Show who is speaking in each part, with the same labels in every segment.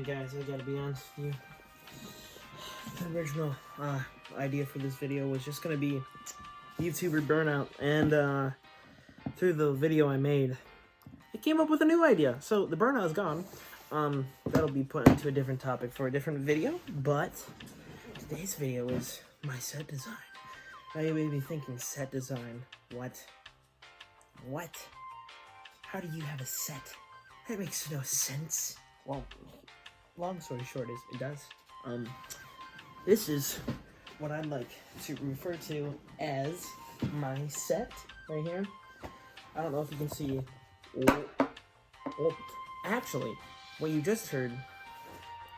Speaker 1: guys, I gotta be honest with you. The original idea for this video was just gonna be YouTuber burnout, and through the video I made, I came up with a new idea. So the burnout is gone. That'll be put into a different topic for a different video, but today's video is my set design. Now you may be thinking, set design, what? How do you have a set? That makes no sense. Well, long story short is, it does. This is what I'd like to refer to as my set right here. I don't know if you can see. Actually, what you just heard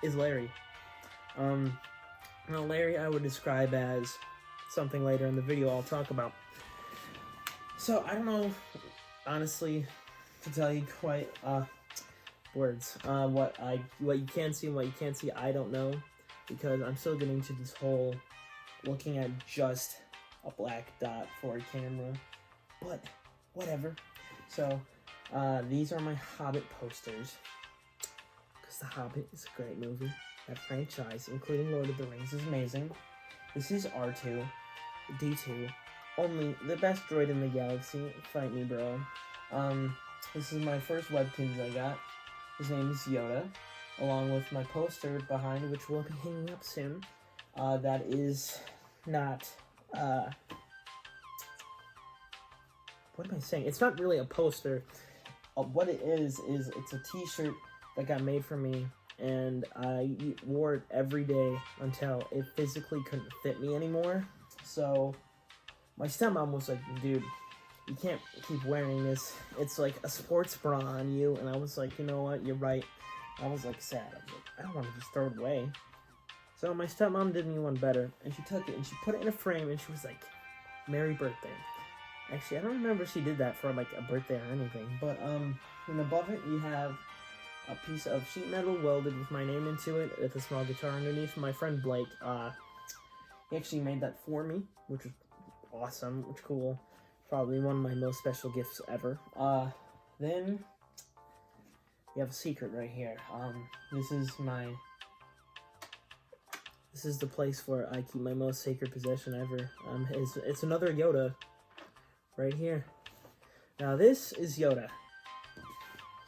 Speaker 1: is Larry. Now Larry I would describe as something later in the video I'll talk about. So I don't know, honestly, to tell you quite words. What you can see and what you can't see, I don't know, because I'm still getting to this whole looking at just a black dot for a camera, but whatever. So these are my Hobbit posters, because The Hobbit is a great movie. That franchise, including Lord of the Rings, is amazing. This is R2, D2, only the best droid in the galaxy. Fight me, bro. This is my first Webkins I got. His name is Yoda, along with my poster behind, which will be hanging up soon. That is not, what am I saying? It's not really a poster. What it is it's a t-shirt that got made for me, and I wore it every day until it physically couldn't fit me anymore. So my stepmom was like, dude, you can't keep wearing this. It's like a sports bra on you. And I was like, you know what? You're right. I was like sad. I was like, I don't want to just throw it away. So my stepmom did me one better, and she took it and she put it in a frame, and she was like, Merry birthday. Actually, I don't remember if she did that for like a birthday or anything. But and above it you have a piece of sheet metal welded with my name into it, with a small guitar underneath. My friend Blake, he actually made that for me, which was awesome, which cool. Probably one of my most special gifts ever. Then we have a secret right here. This is the place where I keep my most sacred possession ever. It's another Yoda right here. Now this is Yoda.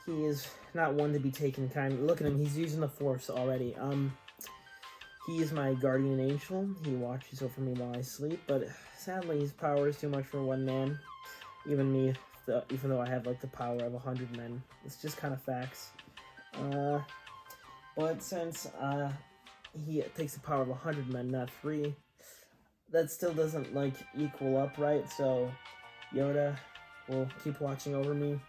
Speaker 1: He is not one to be taken kind. Look at him, he's using the Force already. He is my guardian angel. He watches over me while I sleep, but sadly his power is too much for one man. Even me, even though I have like the power of 100 men. It's just kind of facts. But since he takes the power of 100 men, not 3, that still doesn't like equal up, right? So Yoda will keep watching over me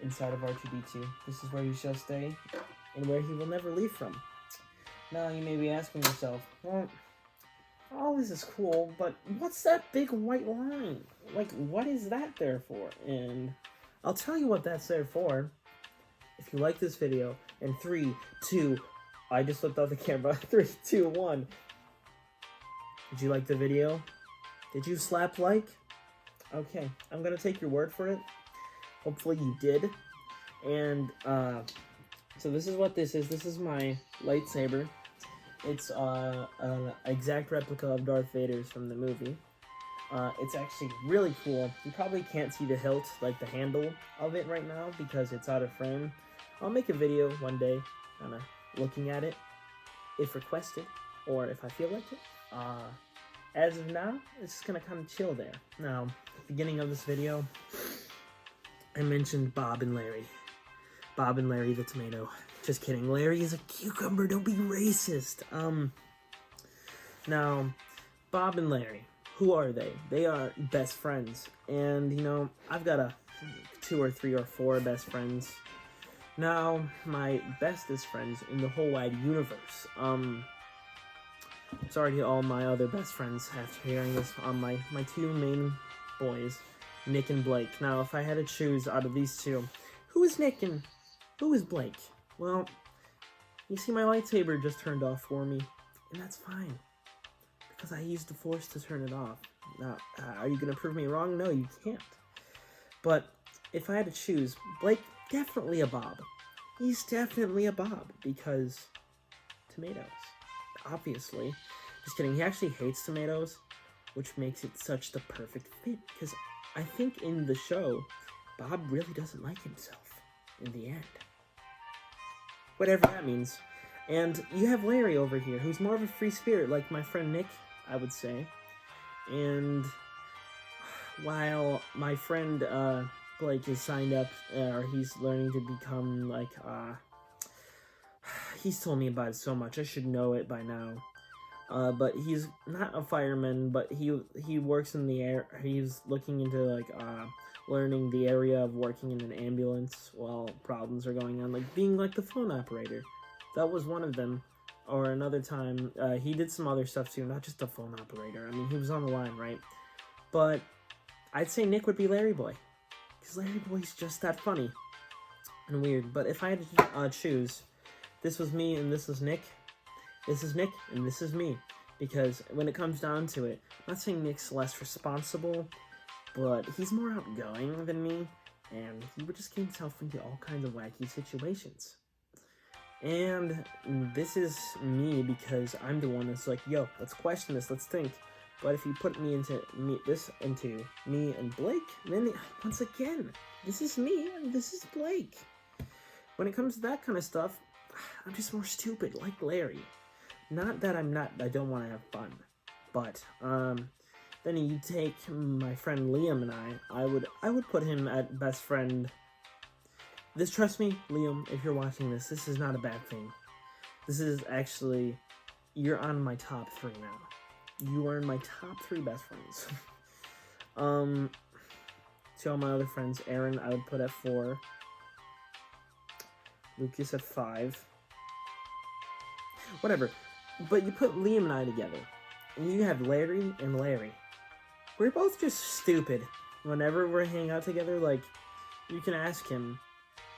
Speaker 1: inside of R2-D2. This is where he shall stay, and where he will never leave from. Now you may be asking yourself, well, all this is cool, but what's that big white line? Like, what is that there for? And I'll tell you what that's there for. If you like this video, in 3, 2, I just flipped out the camera. 3, 2, 1. Did you like the video? Did you slap like? Okay, I'm gonna take your word for it. Hopefully you did. And so this is what this is. This is my lightsaber. It's an exact replica of Darth Vader's from the movie. It's actually really cool. You probably can't see the hilt, like the handle of it right now, because it's out of frame. I'll make a video one day, kind of looking at it, if requested, or if I feel like it. As of now, it's just gonna kind of chill there. Now, at the beginning of this video, I mentioned Bob and Larry. Bob and Larry the tomato. Just kidding. Larry is a cucumber. Don't be racist. Now, Bob and Larry, who are they? They are best friends. And, you know, I've got 2 or 3 or 4 best friends. Now, my bestest friends in the whole wide universe. Sorry to all my other best friends after hearing this. My 2 main boys, Nick and Blake. Now, if I had to choose out of these 2, who is Nick and who is Blake? Well, you see my lightsaber just turned off for me, and that's fine, because I used the Force to turn it off. Now, are you going to prove me wrong? No, you can't. But if I had to choose, Blake, definitely a Bob. He's definitely a Bob, because tomatoes. Obviously. Just kidding. He actually hates tomatoes, which makes it such the perfect fit. Because I think in the show, Bob really doesn't like himself in the end. Whatever that means. And you have Larry over here, who's more of a free spirit, like my friend Nick, I would say. And while my friend Blake is signed up, or he's learning to become, like, he's told me about it so much, I should know it by now. But he's not a fireman, but he works in the air, he's looking into, like, learning the area of working in an ambulance while problems are going on, like being, like, the phone operator. That was one of them. Or another time, he did some other stuff too, not just a phone operator. I mean, he was on the line, right? But I'd say Nick would be Larry Boy. Because Larry Boy's just that funny and weird. But if I had to choose, this was me and this is Nick. This is Nick and this is me. Because when it comes down to it, I'm not saying Nick's less responsible, but he's more outgoing than me. And he would just get himself into all kinds of wacky situations. And this is me because I'm the one that's like, yo, let's question this, let's think. But if you put me into me and Blake, then once again, this is me and this is Blake. When it comes to that kind of stuff, I'm just more stupid, like Larry. Not that I don't want to have fun. But then you take my friend Liam and I would put him at best friend. This, trust me, Liam, if you're watching this, this is not a bad thing. This is actually, you're on my top 3 now. You are in my top 3 best friends. To all my other friends, Aaron, I would put at 4. Lucas at 5. Whatever. But you put Liam and I together, and you have Larry and Larry. We're both just stupid. Whenever we're hanging out together, like, you can ask him.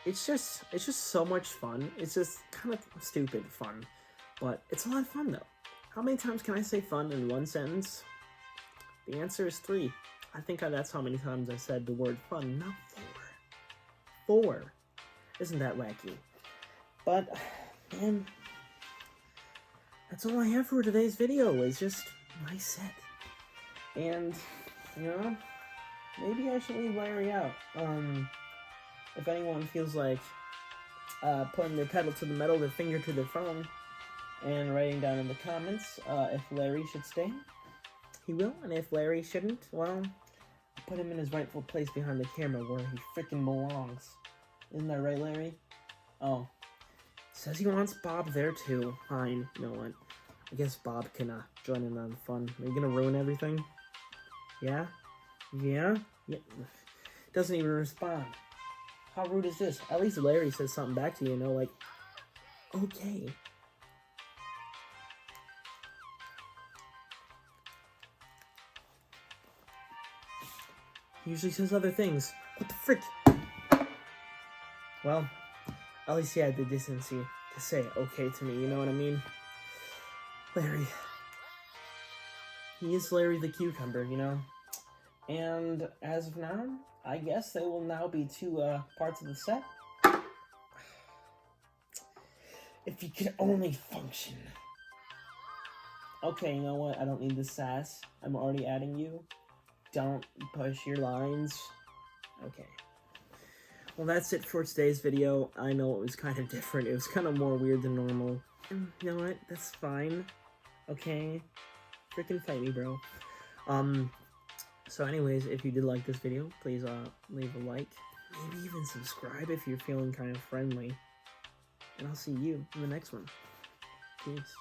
Speaker 1: It's just so much fun. It's just kind of stupid fun. But it's a lot of fun, though. How many times can I say fun in one sentence? The answer is 3. I think that's how many times I said the word fun. Not 4. 4. Isn't that wacky? But, man, that's all I have for today's video. Is just my set. And, you know, maybe I should leave Larry out. If anyone feels like putting their pedal to the metal, their finger to their phone, and writing down in the comments if Larry should stay, he will. And if Larry shouldn't, well, I'll put him in his rightful place behind the camera where he freaking belongs. Isn't that right, Larry? Oh. Says he wants Bob there too. Fine. You know what? I guess Bob can join in on the fun. Are you gonna ruin everything? Yeah? Yeah? Yeah. Doesn't even respond. How rude is this? At least Larry says something back to you, like, okay. He usually says other things. What the frick? Well, at least he had the decency to say okay to me, you know what I mean? Larry. He is Larry the Cucumber, you know? And as of now, I guess there will now be 2 parts of the set. If you could only function. Okay, you know what? I don't need the sass. I'm already adding you. Don't push your lines. Okay. Well, that's it for today's video. I know it was kind of different. It was kind of more weird than normal. And you know what? That's fine. Okay? Freaking fight me, bro. So anyways, if you did like this video, please leave a like. Maybe even subscribe if you're feeling kind of friendly. And I'll see you in the next one. Peace.